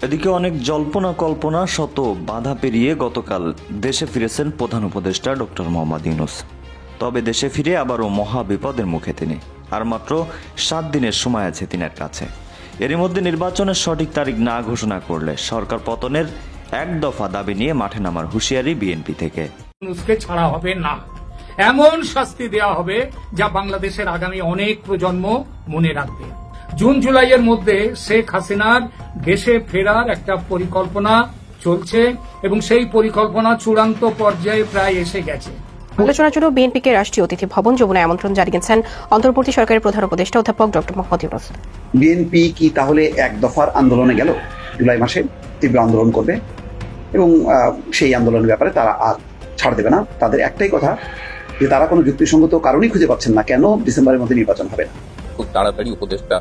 এদিকে অনেক জল্পনা কল্পনা শত বাধা পেরিয়ে গতকাল দেশে ফিরেছেন প্রধান উপদেষ্টা ডক্টর মোহাম্মদ ইউনূস। তবে দেশে ফিরে আবারও মহা বিপদের মুখে তিনি। আর মাত্র 7 দিনের সময় আছে তিনার কাছে। এরই মধ্যে নির্বাচনের সঠিক তারিখ না ঘোষণা করলে সরকার পতনের এক দফা দাবি নিয়ে মাঠে নামার হুঁশিয়ারি বিএনপি থেকে। ইউনূসকে ছাড়া হবে না, এমন শাস্তি দেওয়া হবে যা বাংলাদেশের আগামী অনেক প্রজন্ম মনে রাখবে। জুন জুলাইয়ের মধ্যে শেখ হাসিনার দেশে ফেরার একটা পরিকল্পনা চলছে এবং সেই পরিকল্পনা চূড়ান্ত পর্যায়ে প্রায় এসে গেছে। আলোচনার জন্য বিএনপিকে রাষ্ট্রীয় অতিথি ভবন যমুনায় আমন্ত্রণ জানিয়েছেন অন্তর্বর্তী সরকারের প্রধান উপদেষ্টা অধ্যাপক ডক্টর মোহাম্মদ ইউনূস। বিএনপি কি তাহলে এক দফার আন্দোলনে গেল? জুলাই মাসে তীব্র আন্দোলন করবে এবং সেই আন্দোলনের ব্যাপারে তারা আর ছাড় দেবে না। তাদের একটাই কথা যে তারা কোনো যুক্তিসঙ্গত কারণই খুঁজে পাচ্ছেন না কেন ডিসেম্বরের মধ্যে নির্বাচন হবে না। খুব তাড়াতাড়ি উপদেষ্টা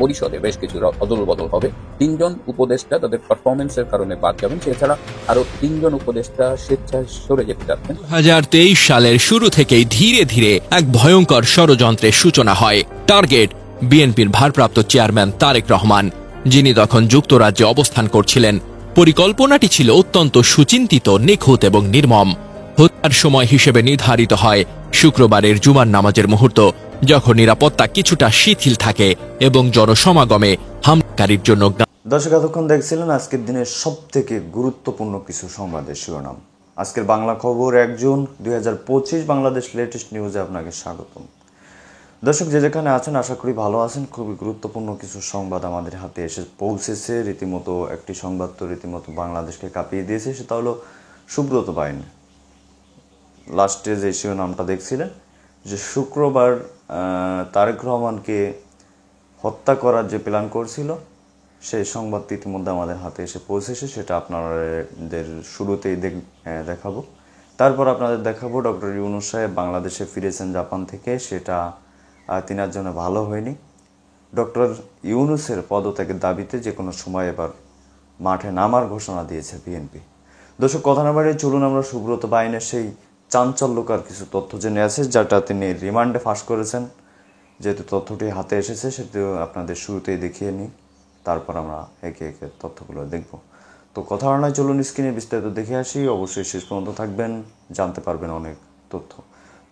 পরিষদে বেশ কিছু অদল বদল হবে। 3 জন উপদেষ্টা তাদের পারফরমেন্সের কারণে বাদ যাবেন, এছাড়া আরো 3 জন উপদেষ্টা স্বেচ্ছায় সরে যেতে যাচ্ছেন। 2023 সালের শুরু থেকেই ধীরে ধীরে এক ভয়ঙ্কর ষড়যন্ত্রের সূচনা হয়। টার্গেট বিএনপির ভারপ্রাপ্ত চেয়ারম্যান তারেক রহমান, যিনি তখন যুক্তরাজ্যে অবস্থান করছিলেন। পরিকল্পনাটি ছিল অত্যন্ত সুচিন্তিত, নিখুঁত এবং নির্মম। হত্যার সময় হিসেবে নির্ধারিত হয় শুক্রবারের জুমার নামাজের মুহূর্ত, যখন নিরাপত্তা কিছুটা শিথিল থাকে এবং জনসমাগমে হামলাকারীর জন্য। দর্শক এতক্ষণ দেখছিলেন আজকের দিনের সব থেকে গুরুত্বপূর্ণ কিছু সংবাদের শিরোনাম। আজকের বাংলা খবর 1 জুন 2025 বাংলাদেশ লেটেস্ট নিউজে আপনাকে স্বাগতম। দর্শক যে যেখানে আছেন আশা করি ভালো আছেন। খুবই গুরুত্বপূর্ণ কিছু সংবাদ আমাদের হাতে এসে পৌঁছেছে। রীতিমতো একটি সংবাদ তো রীতিমতো বাংলাদেশকে কাঁপিয়ে দিয়েছে, সেটা হলো সুব্রত বাহিনী। লাস্টে যে শিরোনামটা দেখছিলেন যে শুক্রবার তারেক রহমানকে হত্যা করার যে প্ল্যান করছিল, সেই সংবাদটি ইতিমধ্যে আমাদের হাতে এসে পৌঁছেছে। সেটা আপনাদের শুরুতেই দেখাবো। তারপর আপনাদের দেখাবো ডক্টর ইউনূস সাহেব বাংলাদেশে ফিরেছেন জাপান থেকে। সেটা তিনার জন্য ভালো হয়নি। ডক্টর ইউনূসের পদত্যাগের দাবিতে যে কোনো সময় এবার মাঠে নামার ঘোষণা দিয়েছে বিএনপি। দর্শক কথা না বাড়িয়ে চলুন আমরা সুব্রত বাহিনীর সেই চাঞ্চল্যকর কিছু তথ্য জেনে আছে, যেটা তিনি রিমান্ডে ফাঁস করেছেন। যেহেতু তথ্যটি হাতে এসেছে সেটি আপনাদের শুরুতেই দেখিয়ে নিই, তারপর আমরা একে একে তথ্যগুলো দেখব। তো কথা নয়, চলুন স্ক্রিনে বিস্তারিত দেখে আসি। অবশ্যই শেষ পর্যন্ত থাকবেন, জানতে পারবেন অনেক তথ্য।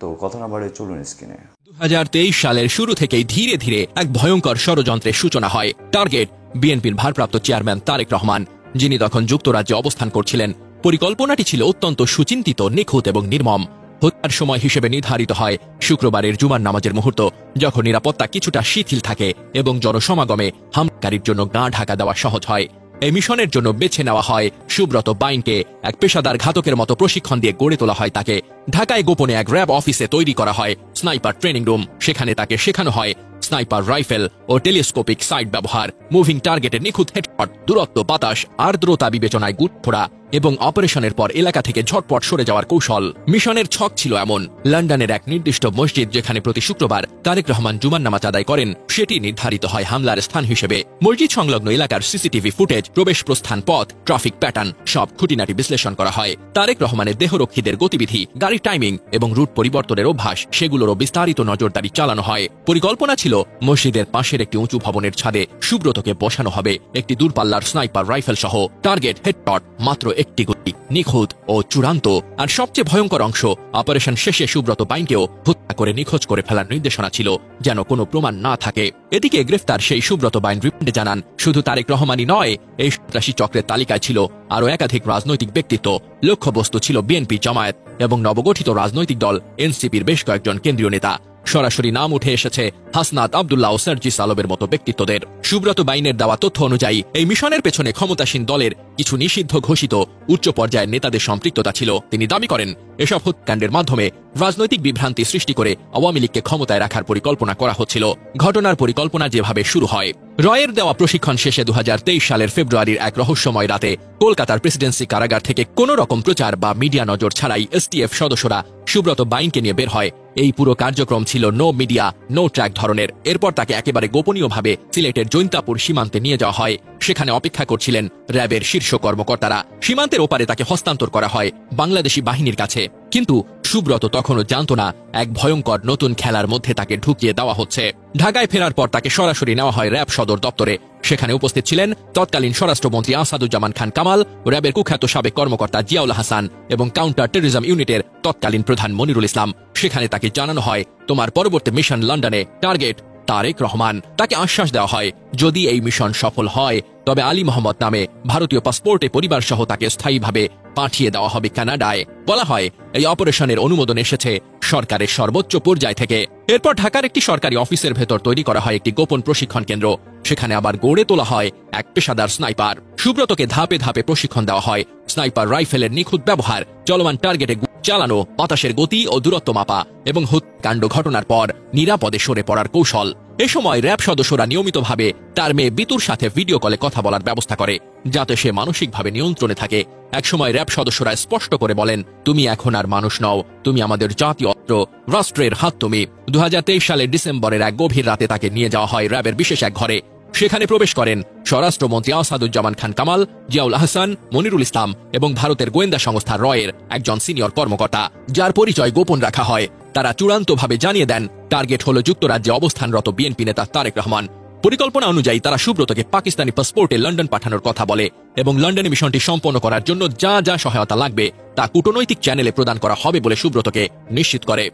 তো কথা না বাড়িয়ে চলুন স্ক্রিনে। 2023 সালের শুরু থেকেই ধীরে ধীরে এক ভয়ঙ্কর ষড়যন্ত্রের সূচনা হয়। টার্গেট বিএনপির ভারপ্রাপ্ত চেয়ারম্যান তারেক রহমান, যিনি তখন যুক্তরাজ্যে অবস্থান করছিলেন। পরিকল্পনাটি ছিল অত্যন্ত সুচিন্তিত, নিখুঁত এবং নির্মম। হত্যার সময় হিসেবে নির্ধারিত হয় শুক্রবারের জুমার নামাজের মুহূর্ত, যখন নিরাপত্তা কিছুটা শিথিল থাকে এবং জনসমাগমে হামলাকারীর জন্য গা ঢাকা দেওয়া সহজ হয়। এই মিশনের জন্য বেছে নেওয়া হয় সুব্রত বাইনকে। এক পেশাদার ঘাতকের মতো প্রশিক্ষণ দিয়ে গড়ে তোলা হয় তাকে। ঢাকায় গোপনে এক র্যাব অফিসে তৈরি করা হয় স্নাইপার ট্রেনিং রুম। সেখানে তাকে শেখানো হয় স্নাইপার রাইফেল ও টেলিস্কোপিক সাইট ব্যবহার, মুভিং টার্গেটের নিখুঁত হেডশট, দূরত্ব, বাতাস, আর্দ্রতা বিবেচনায় গুট ফোড়া এবং অপারেশনের পর এলাকা থেকে ঝটপট সরে যাওয়ার কৌশল। মিশনের ছক ছিল এমন: লন্ডনের এক নির্দিষ্ট মসজিদ, যেখানে প্রতি শুক্রবার তারেক রহমান জুমার নামাজ আদায় করেন, সেটি নির্ধারিত হয় হামলার স্থান হিসেবে। মসজিদ সংলগ্ন এলাকার সিসিটিভি ফুটেজ, প্রবেশ প্রস্থান পথ, ট্রাফিক প্যাটার্ন সব খুঁটিনাটি বিশ্লেষণ করা হয়। তারেক রহমানের দেহরক্ষীদের গতিবিধি, গাড়ির টাইমিং এবং রুট পরিবর্তনের অভ্যাস, সেগুলোরও বিস্তারিত নজরদারি চালানো হয়। পরিকল্পনা ছিল মসজিদের পাশের একটি উঁচু ভবনের ছাদে সুব্রতকে বসানো হবে একটি দূরপাল্লার স্নাইপার রাইফেল সহ। টার্গেট হেডশট, মাত্র একটি গুলি, নিখুঁত ও চূড়ান্ত। আর সবচেয়ে ভয়ঙ্কর অংশ, অপারেশন শেষে সুব্রত বাইনকেও হত্যা করে নিখোঁজ করে ফেলার নির্দেশনা ছিল, যেন কোনো প্রমাণ না থাকে। এদিকে গ্রেফতার সেই সুব্রত বাইন রিমান্ডে জানান, শুধু তারেক রহমানই নয়, এই সন্ত্রাসী চক্রের তালিকায় ছিল আরও একাধিক রাজনৈতিক ব্যক্তিত্ব। লক্ষ্যবস্তু ছিল বিএনপি, জামায়াত এবং নবগঠিত রাজনৈতিক দল এনসিপির বেশ কয়েকজন কেন্দ্রীয় নেতা। সরাসরি নাম উঠে এসেছে হাসনাত আব্দুল্লাহ ও সার্জিস আলমের মতো ব্যক্তিত্বদের। সুব্রত বাইনের দেওয়া তথ্য অনুযায়ী এই মিশনের পেছনে ক্ষমতাসীন দলের কিছু নিষিদ্ধ ঘোষিত উচ্চ পর্যায়ের নেতাদের সম্পৃক্ততা ছিল। তিনি দাবি করেন, এসব হত্যাকাণ্ডের মাধ্যমে রাজনৈতিক বিভ্রান্তি সৃষ্টি করে আওয়ামী লীগকে ক্ষমতায় রাখার পরিকল্পনা করা হচ্ছিল। ঘটনার পরিকল্পনা যেভাবে শুরু হয়, রয়ের দেওয়া প্রশিক্ষণ শেষে 2023 সালের ফেব্রুয়ারির এক রহস্যময় রাতে কলকাতার প্রেসিডেন্সি কারাগার থেকে কোনো রকম প্রচার বা মিডিয়া নজর ছাড়াই এসটিএফ সদস্যরা সুব্রত বাইনকে নিয়ে বের হয়। এই পুরো কার্যক্রম ছিল নো মিডিয়া নো ট্র্যাক ধরনের। এরপর তাকে একেবারে গোপনীয়ভাবে সিলেটের জৈন্তাপুর সীমান্তে নিয়ে যাওয়া হয়। সেখানে অপেক্ষা করছিলেন র্যাবের শীর্ষ কর্মকর্তারা। সীমান্তের ওপারে তাকে হস্তান্তর করা হয় বাংলাদেশি বাহিনীর কাছে। কিন্তু সুব্রত তখনও জানত না এক ভয়ঙ্কর নতুন খেলার মধ্যে তাকে ঢুকিয়ে দেওয়া হচ্ছে। ঢাকায় ফেরার পর তাকে সরাসরি নেওয়া হয় র্যাব সদর দপ্তরে। সেখানে উপস্থিত ছিলেন তৎকালীন স্বরাষ্ট্রমন্ত্রী আসাদুজ্জামান খান কামাল, র্যাবের কুখ্যাত সাবেক কর্মকর্তা জিয়াউল হাসান এবং কাউন্টার টেররিজম ইউনিটের তৎকালীন প্রধান মনিরুল ইসলাম। সেখানে তাকে জানানো হয়, তোমার পরবর্তী মিশন লন্ডনে, টার্গেট তারেক রহমান। তাকে আশ্বাস দেওয়া হয় যদি এই মিশন সফল হয় তবে আলী মোহাম্মদ নামে ভারতীয় পাসপোর্টে পরিবার সহ তাকে স্থায়ীভাবে পাঠিয়ে দেওয়া হবে কানাডায়। বলা হয় এই অপারেশনের অনুমোদন এসেছে সরকারের সর্বোচ্চ পর্যায় থেকে। এরপর ঢাকার একটি সরকারি অফিসের ভেতর তৈরি করা হয় একটি গোপন প্রশিক্ষণ কেন্দ্র। সেখানে আবার গড়ে তোলা হয় এক পেশাদার স্নাইপার। সুব্রতকে ধাপে ধাপে প্রশিক্ষণ দেওয়া হয় স্নাইপার রাইফেলের নিখুঁত ব্যবহার, চলমান টার্গেটে চালানো, বাতাসের গতি ও দূরত্ব মাপা এবং হত্যাকাণ্ড ঘটনার পর নিরাপদে সরে পড়ার কৌশল। এ সময় র্যাব সদস্যরা নিয়মিতভাবে তার মেয়ে বিতুর সাথে ভিডিও কলে কথা বলার ব্যবস্থা করে যাতে সে মানসিকভাবে নিয়ন্ত্রণে থাকে। একসময় র্যাব সদস্যরা স্পষ্ট করে বলেন, তুমি এখন আর মানুষ নও, তুমি আমাদের জাতীয় অস্ত্র, রাষ্ট্রের হাত তুমি। 2023 সালের ডিসেম্বরের এক গভীর রাতে তাকে নিয়ে যাওয়া হয় র্যাবের বিশেষ এক ঘরে। সেখানে প্রবেশ করেন স্বরাষ্ট্রমন্ত্রী আসাদুজ্জামান খান কামাল, জিয়াউল আহসান, মনিরুল ইসলাম এবং ভারতের গোয়েন্দা সংস্থা রয়ের একজন সিনিয়র কর্মকর্তা, যার পরিচয় গোপন রাখা হয়। তারা চূড়ান্তভাবে জানিয়ে দেন টার্গেট হল যুক্তরাজ্যে অবস্থানরত বিএনপি নেতা তারেক রহমান। পরিকল্পনা অনুযায়ী তারা সুব্রতকে পাকিস্তানি পাসপোর্টে লন্ডন পাঠানোর কথা বলে এবং লন্ডনে মিশনটি সম্পন্ন করার জন্য যা যা সহায়তা লাগবে তা কূটনৈতিক চ্যানেলে প্রদান করা হবে বলে সুব্রতকে নিশ্চিত করে।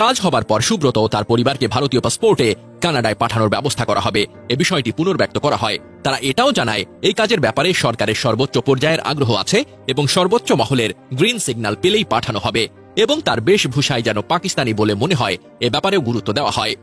কাজ হবার পর সুব্রত ও তার পরিবারকে ভারতীয় পাসপোর্টে কানাডায় পাঠানোর ব্যবস্থা করা হবে। এ বিষয়টি পুনর্ব্যক্ত করা হয়। তারা এটাও জানায় এই কাজের ব্যাপারে সরকারের সর্বোচ্চ পর্যায়ের আগ্রহ আছে এবং সর্বোচ্চ মহলের গ্রিন সিগন্যাল পেলেই পাঠানো হবে এবং তার বেশভূষায় যেন পাকিস্তানি বলে মনে হয় এ ব্যাপারেও গুরুত্ব দেওয়া হয়।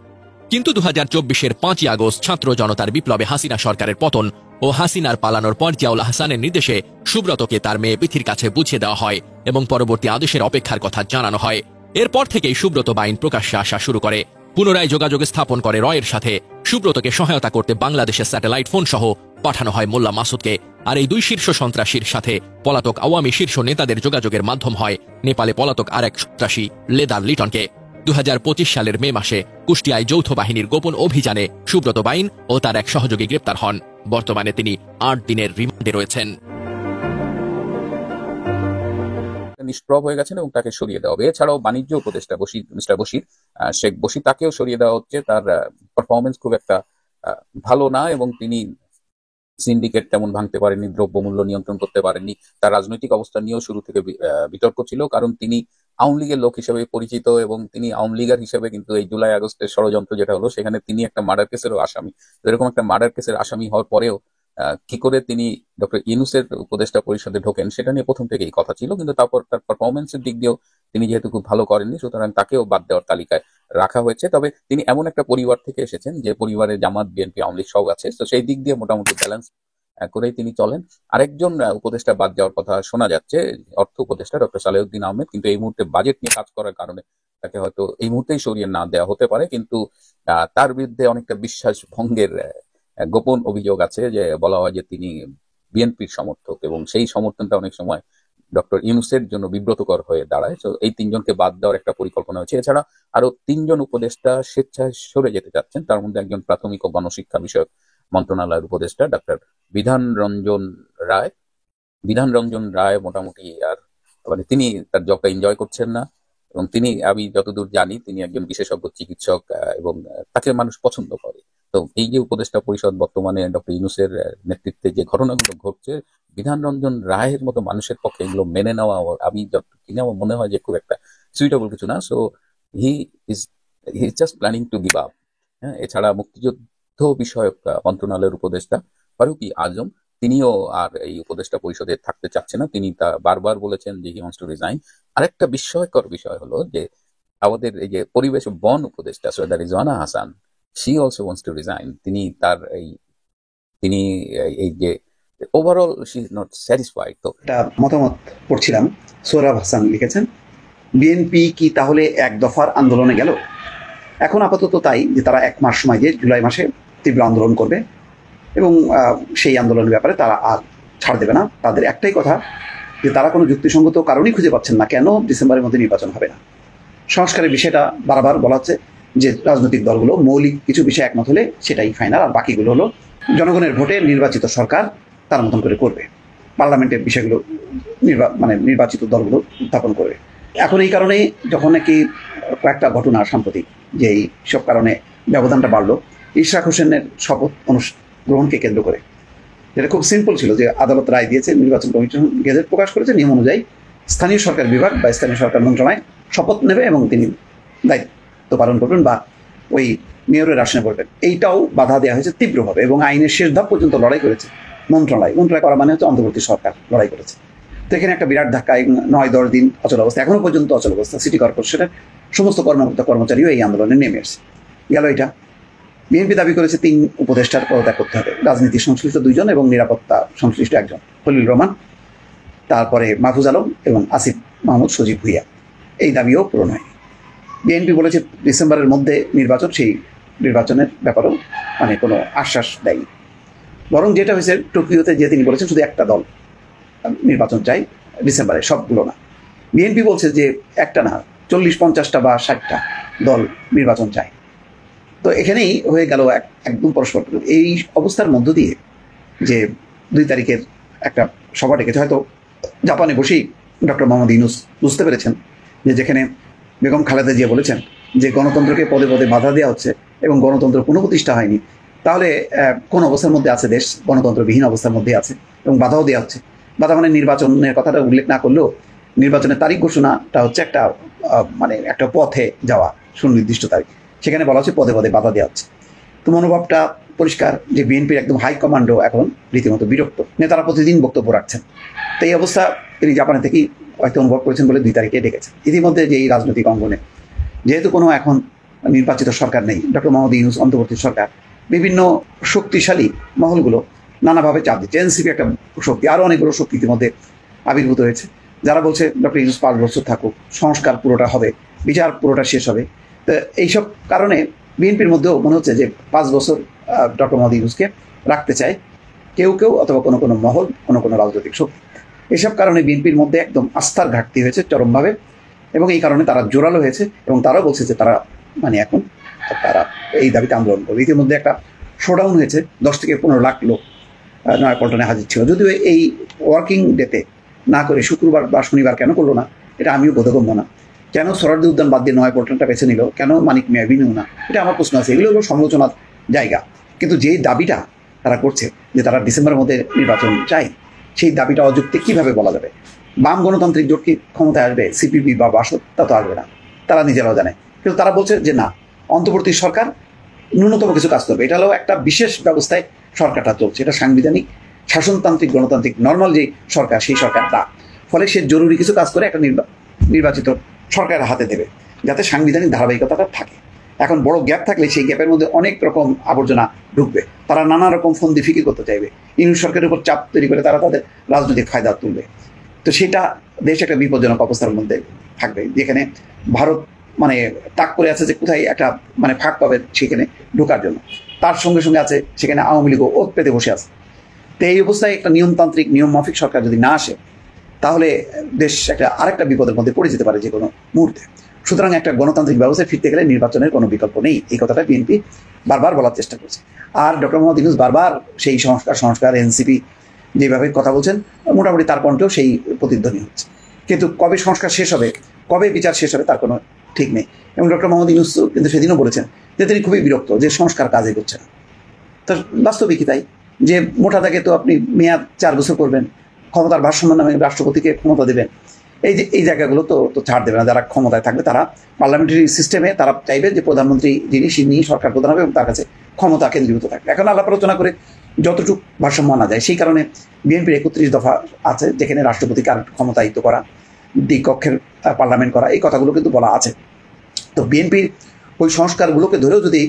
কিন্তু 2024-এর 5ই আগস্ট ছাত্র জনতার বিপ্লবে হাসিনা সরকারের পতন ও হাসিনার পালানোর পর জিয়াউল হাসানের নির্দেশে সুব্রতকে তার মেয়ে বিথির কাছে বুঝিয়ে দেওয়া হয় এবং পরবর্তী আদেশের অপেক্ষার কথা জানানো হয়। এরপর থেকেই সুব্রত বাইন প্রকাশ্যে আসা শুরু করে। পুনরায় যোগাযোগ স্থাপন করে রয়ের সাথে। সুব্রতকে সহায়তা করতে বাংলাদেশের স্যাটেলাইট ফোন সহ পাঠানো হয় মোল্লা মাসুদকে। আর এই দুই শীর্ষ সন্ত্রাসীর সাথে পলাতক আওয়ামী শীর্ষ নেতাদের যোগাযোগের মাধ্যম হয় নেপালে পলাতক আরেক সন্ত্রাসী লেদার লিটনকে। 2025 সালের মে মাসে কুষ্টিয়ায় যৌথ বাহিনীর গোপন অভিযানে সুব্রত বাইন ও তার এক সহযোগী গ্রেপ্তার হন। বর্তমানে তিনি 8 দিনের রিমান্ডে রয়েছেন। নিষ্প্রভ হয়ে গেছেন এবং তাকে সরিয়ে দেওয়া হবে। এছাড়াও বাণিজ্য উপদেষ্টা মিস্টার বশির, শেখ বশির, তাকেও সরিয়ে দেওয়া হচ্ছে। তার পারফরমেন্স খুব একটা ভালো না এবং তিনি সিন্ডিকেট তেমন ভাঙতে পারেননি, দ্রব্যমূল্য নিয়ন্ত্রণ করতে পারেননি। তার রাজনৈতিক অবস্থা নিয়েও শুরু থেকে বিতর্ক ছিল, কারণ তিনি আওয়ামী লীগের লোক হিসেবে পরিচিত এবং তিনি আওয়ামী লীগার হিসেবে কিন্তু এই জুলাই আগস্টের ষড়যন্ত্র যেটা হলো সেখানে তিনি একটা মার্ডার কেসেরও আসামি। এরকম একটা মার্ডার কেসের আসামি হওয়ার পরেও কি করে তিনি ডক্টর ইউনূসের উপদেষ্টা পরিষদে ঢোকেন সেটা নিয়ে প্রথম থেকেই কথা ছিল, কিন্তু তারপর তার পারফরমেন্সের দিক দিয়েও তিনি যেহেতু খুব ভালো করেননি, সুতরাং তাকেও বাদ দেওয়ার তালিকায় রাখা হয়েছে। তবে তিনি এমন একটা পরিবার থেকে এসেছেন যে পরিবারে জামাত, বিএনপি, আওয়ামী লীগ সব আছে, তো সেই দিক দিয়ে মোটামুটি ব্যালেন্স করেই তিনি চলেন। আরেকজন উপদেষ্টা বাদ যাওয়ার কথা শোনা যাচ্ছে, অর্থ উপদেষ্টা ডক্টর সালেউদ্দিন আহমেদ, কিন্তু এই মুহূর্তে বাজেট নিয়ে কাজ করার কারণে তাকে হয়তো এই মুহূর্তেই সরিয়ে না দেওয়া হতে পারে। কিন্তু তার বিরুদ্ধে অনেকটা বিশ্বাস ভঙ্গের গোপন অভিযোগ আছে, যে বলা হয় যে তিনি বিএনপির সমর্থক এবং সেই সমর্থনটা অনেক সময় ডক্টর ইউনূসের জন্য বিব্রতকর হয়ে দাঁড়ায়। তো এই 3 জনকে বাদ দেওয়ার একটা পরিকল্পনা হয়েছে। এছাড়া আরো 3 জন উপদেষ্টা স্বেচ্ছায় সরে যেতে চাচ্ছেন। তার মধ্যে একজন প্রাথমিক ও গণশিক্ষা বিষয়ক মন্ত্রণালয়ের উপদেষ্টা ডক্টর বিধান রঞ্জন রায় মোটামুটি আর মানে তিনি তার জবটা এনজয় করছেন না এবং তিনি, আমি যতদূর জানি, তিনি একজন বিশেষজ্ঞ চিকিৎসক এবং তাকে মানুষ পছন্দ করে। তো এই যে উপদেষ্টা পরিষদ বর্তমানে ডক্টর ইউনূসের নেতৃত্বে যে ঘটনাগুলো ঘটছে, বিধান রঞ্জন রায়ের মতো মানুষের পক্ষে এগুলো মেনে নেওয়া আমি যতটুকু আমার মনে হয় যে খুব একটা সুইটেবল কিছু না। So he is just planning to give up. হ্যাঁ, এছাড়া মুক্তিযুদ্ধ বিষয়ক মন্ত্রণালয়ের উপদেষ্টা ফারুকী আজম, তিনিও আর এই উপদেষ্টা পরিষদে থাকতে চাচ্ছে না। তিনি তা বারবার বলেছেন যে হি ওয়ান্টস টু রিজাইন। আরেকটা বিস্ময়কর বিষয় হলো যে আমাদের এই যে পরিবেশ বন উপদেষ্টা Syeda Rizwana Hasan, she also wants to resign. তিনি এই যে overall she is not satisfied. তো একটা মতামত পড়ছিলাম, সোহরাব হাসান লিখেছেন, বিএনপি কি তাহলে এক দফার আন্দোলনে গেল? এখন আপাতত তাই যে তারা 1 মাস সময় দিয়ে জুলাই মাসে তীব্র আন্দোলন করবে এবং সেই আন্দোলনের ব্যাপারে তারা আর ছাড় দেবে না। তাদের একটাই কথা যে তারা কোনো যুক্তিসঙ্গত কারণই খুঁজে পাচ্ছেন না কেন ডিসেম্বরের মধ্যে নির্বাচন হবে না। সংস্কারের বিষয়টা বারবার বলা হচ্ছে যে রাজনৈতিক দলগুলো মৌলিক কিছু বিষয় একমত হলে সেটাই ফাইনাল, আর বাকিগুলো হলো জনগণের ভোটে নির্বাচিত সরকার তার মতন করে করবে, পার্লামেন্টের বিষয়গুলো নির্বাচিত দলগুলো উত্থাপন করবে। এখন এই কারণে যখন নাকি কয়েকটা ঘটনা সাম্প্রতিক যে এই সব কারণে ব্যবধানটা বাড়লো, ইশরাক হোসেনের শপথ গ্রহণকে কেন্দ্র করে, যেটা খুব সিম্পল ছিল যে আদালত রায় দিয়েছে, নির্বাচন কমিশন গেজেট প্রকাশ করেছে, নিয়ম অনুযায়ী স্থানীয় সরকার বিভাগ বা স্থানীয় সরকার মন্ত্রণালয় শপথ নেবে এবং তিনি দায়িত্ব পালন করবেন বা ওই মেয়রের আসনে পড়বেন। এইটাও বাধা দেওয়া হয়েছে তীব্রভাবে এবং আইনের শেষ ধাপ পর্যন্ত লড়াই করেছে মন্ত্রণালয় করা মানে হচ্ছে অন্তর্বর্তী সরকার লড়াই করেছে। তো এখানে একটা বিরাট ধাক্কা, 9-10 দিন অচল অবস্থা, এখনো পর্যন্ত অচল অবস্থা। সিটি কর্পোরেশনের সমস্ত কর্মকর্তা কর্মচারীও এই আন্দোলনে নেমে এসেছে। গেল এটা। বিএনপি দাবি করেছে 3 উপদেষ্টার পদত্যাগ করতে হবে, রাজনীতি সংশ্লিষ্ট 2 জন এবং নিরাপত্তা সংশ্লিষ্ট 1 জন, খলিল রহমান, তারপরে মাহফুজ আলম এবং আসিফ মাহমুদ সজীব ভুইয়া। এই দাবিও পূরণ হয়নি। বিএনপি বলেছে ডিসেম্বরের মধ্যে নির্বাচন, সেই নির্বাচনের ব্যাপারেও মানে কোনো আশ্বাস দেয়নি। বরং যেটা হয়েছে টোকিওতে যে তিনি বলেছেন শুধু একটা দল নির্বাচন চাই ডিসেম্বরে, সবগুলো না। বিএনপি বলছে যে একটা না, 40-50টা বা 60টা দল নির্বাচন চায়। তো এখানেই হয়ে গেল একদম পরস্পর। এই অবস্থার মধ্য দিয়ে যে 2 তারিখের একটা সভা ডেকেছে, হয়তো জাপানে বসেই ডক্টর মোহাম্মদ ইউনূস বুঝতে পেরেছেন যে যেখানে বেগম খালেদা জিয়া বলেছেন যে গণতন্ত্রকে পদে পদে বাধা দেওয়া হচ্ছে এবং গণতন্ত্র পুনঃপ্রতিষ্ঠা হয়নি, তাহলে কোন অবস্থার মধ্যে আছে দেশ? গণতন্ত্রবিহীন অবস্থার মধ্যে আছে এবং বাধাও দেওয়া হচ্ছে। বাধা মানে নির্বাচনের কথাটা উল্লেখ না করলেও নির্বাচনের তারিখ ঘোষণাটা হচ্ছে একটা মানে একটা পথে যাওয়া, সুনির্দিষ্ট তারিখ, সেখানে বলা হচ্ছে পদে পদে বাধা দেওয়া হচ্ছে। তো মনোভাবটা পরিষ্কার যে বিএনপির একদম হাইকমান্ডও এখন রীতিমতো বিরক্ত, নেতারা প্রতিদিন বক্তব্য রাখছেন। তো এই অবস্থা তিনি জাপানে থেকেই হয়তো অনুভব করেছেন বলে 2 তারিখে ডেকেছেন। ইতিমধ্যে যে এই রাজনৈতিক অঙ্গনে যেহেতু কোনো এখন নির্বাচিত সরকার নেই, ডক্টর মোহাম্মদ ইউনূস অন্তর্বর্তী সরকার, বিভিন্ন শক্তিশালী মহলগুলো নানাভাবে চাপ দিচ্ছে। এনসিপি একটা শক্তি, আরও অনেকগুলো শক্তি ইতিমধ্যে আবির্ভূত হয়েছে, যারা বলছে ডক্টর ইউনূস 5 বছর থাকুক, সংস্কার পুরোটা হবে, বিচার পুরোটা শেষ হবে। তো এইসব কারণে বিএনপির মধ্যেও মনে হচ্ছে যে 5 বছর ডক্টর মোহাম্মদ ইউনূসকে রাখতে চায় কেউ কেউ, অথবা কোনো কোনো মহল, কোনো কোনো রাজনৈতিক শক্তি। এসব কারণে বিএনপির মধ্যে একদম আস্থার ঘাটতি হয়েছে চরমভাবে এবং এই কারণে তারা জোরালো হয়েছে এবং তারাও বলছে যে তারা মানে এখন তারা এই দাবিতে আন্দোলন করবে। ইতিমধ্যে একটা শোডাউন হয়েছে, 10 থেকে 15 লাখ লোক নয়াপল্টনে হাজির ছিল। যদিও এই ওয়ার্কিং ডেতে না করে শুক্রবার বা শনিবার কেন করলো না, এটা আমিও বোধগম্য না। কেন সরারদি উদ্যান বাদ দিয়ে নয়াপল্টনটা বেছে নিল, কেন মানিক মিয়া এভিনিউ না, এটা আমার প্রশ্ন আছে। এগুলো হলো সমালোচনার জায়গা, কিন্তু যেই দাবিটা তারা করছে যে তারা ডিসেম্বরের মধ্যে নির্বাচন চাই, সেই দাবিটা অযৌক্তিক কীভাবে বলা যাবে? বাম গণতান্ত্রিক জোট কি ক্ষমতায় আসবে? সিপিবি বা বাসদ তা তো আসবে না, তারা নিজেরাও জানে। কিন্তু তারা বলছে যে না, অন্তর্বর্তী সরকার ন্যূনতম কিছু কাজ করবে। এটা হলো একটা বিশেষ ব্যবস্থায় সরকারটা চলছে, এটা সাংবিধানিক শাসনতান্ত্রিক গণতান্ত্রিক নর্মাল যে সরকার, সেই সরকারটা। ফলে সে জরুরি কিছু কাজ করে একটা নির্বাচিত সরকারের হাতে দেবে, যাতে সাংবিধানিক ধারাবাহিকতাটা থাকে। এখন বড় গ্যাপ থাকলে সেই গ্যাপের মধ্যে অনেক রকম আবর্জনা ঢুকবে, তারা নানা রকম ফন্দি ফিকির করতে চাইবে, ইউনিট সরকারের উপর চাপ তৈরি করে তারা তাদের রাজনৈতিক ফায়দা তুলবে। তো সেটা দেশ একটা বিপজ্জনক অবস্থার মধ্যে থাকবে, যেখানে ভারত মানে তাক করে আছে যে কোথায় একটা মানে ফাঁক পাবে সেখানে ঢোকার জন্য। তার সঙ্গে সঙ্গে আছে সেখানে আওয়ামী লীগও ওত পেতে বসে আছে। তো এই অবস্থায় একটা নিয়মতান্ত্রিক নিয়ম মাফিক সরকার যদি না আসে, তাহলে দেশ একটা আরেকটা বিপদের মধ্যে পড়ে যেতে পারে যে কোনো মুহূর্তে। সুতরাং একটা গণতান্ত্রিক ব্যবস্থায় ফিরতে গেলে নির্বাচনের কোনো বিকল্প নেই, এই কথাটা বিএনপি বারবার বলার চেষ্টা করছে। আর ডক্টর মোহাম্মদ ইউনূস বারবার সেই সংস্কার এনসিপি যেভাবে কথা বলছেন, মোটামুটি তার কণ্ঠেও সেই প্রতিধ্বনি হচ্ছে। কিন্তু কবে সংস্কার শেষ হবে, কবে বিচার শেষ হবে, তার কোনো ঠিক নেই। এবং ডক্টর মোহাম্মদ ইউনূস কিন্তু সেদিনও বলেছেন যে তিনি খুবই বিরক্ত যে সংস্কার কাজে করছে না। তো বাস্তবিকই তাই, যে মোটা দাগে তো আপনি মেয়াদ 4 বছর করবেন, ক্ষমতার ভারসাম্য নামে রাষ্ট্রপতিকে ক্ষমতা দেবেন, এই জায়গাগুলো তো ছাড় দেবে না। যারা ক্ষমতায় থাকবে তারা পার্লামেন্টারি সিস্টেমে তারা চাইবে যে প্রধানমন্ত্রী যিনি তিনি সরকার প্রধান হবে এবং তার কাছে ক্ষমতা কেন্দ্রীভূত থাকবে। এখন আলাপ আলোচনা করে যতটুকু ভারসাম্য আনা যায়, সেই কারণে বিএনপির 31 দফা আছে, যেখানে রাষ্ট্রপতিকে আর ক্ষমতায়িত করা, দ্বিকক্ষের পার্লামেন্ট করা, এই কথাগুলো কিন্তু বলা আছে। তো বিএনপির ওই সংস্কারগুলোকে ধরেও যদি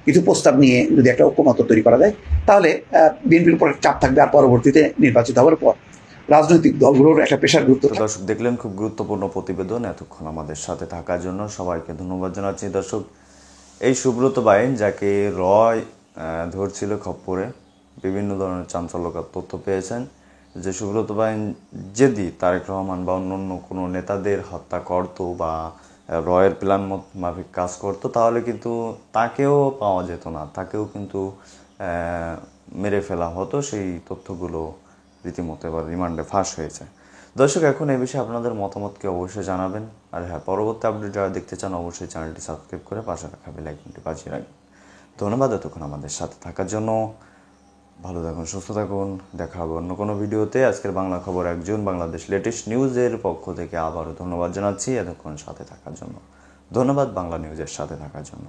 কিছু প্রস্তাব নিয়ে যদি একটা ঐক্যমত্য তৈরি করা যায়, তাহলে বিএনপির উপর চাপ থাকবে। আর পরবর্তীতে নির্বাচিত হওয়ার পর রাজনৈতিক দলগুলোর একটা পেশার গুরুত্ব। দর্শক দেখলেন খুব গুরুত্বপূর্ণ প্রতিবেদন। এতক্ষণ আমাদের সাথে থাকার জন্য সবাইকে ধন্যবাদ জানাচ্ছি। দর্শক, এই সুব্রত বাইন যাকে রয় ধরছিল খপ্পরে, বিভিন্ন ধরনের চাঞ্চল্যকর তথ্য পেয়েছেন যে সুব্রত বাইন যদি তারেক রহমান বা অন্য কোনো নেতাদের হত্যা করতো বা রয়ের প্ল্যান মাফিক কাজ করতো, তাহলে কিন্তু তাকেও পাওয়া যেত না, তাকেও কিন্তু মেরে ফেলা হতো। সেই তথ্যগুলো রীতিমতো এবার রিমান্ডে ফাঁস হয়েছে। দর্শক, এখন এই বিষয়ে আপনাদের মতামতকে অবশ্যই জানাবেন। আর হ্যাঁ, পরবর্তী আপডেট যারা দেখতে চান অবশ্যই চ্যানেলটি সাবস্ক্রাইব করে পাশে রাখা বেল আইকনটি বাজিয়ে রাখবেন। ধন্যবাদ এতক্ষণ আমাদের সাথে থাকার জন্য। ভালো থাকুন, সুস্থ থাকুন। দেখা হবে অন্য কোনো ভিডিওতে। আজকের বাংলা খবর একজন বাংলাদেশ লেটেস্ট নিউজের পক্ষ থেকে আবারও ধন্যবাদ জানাচ্ছি এতক্ষণ সাথে থাকার জন্য। ধন্যবাদ বাংলা নিউজের সাথে থাকার জন্য।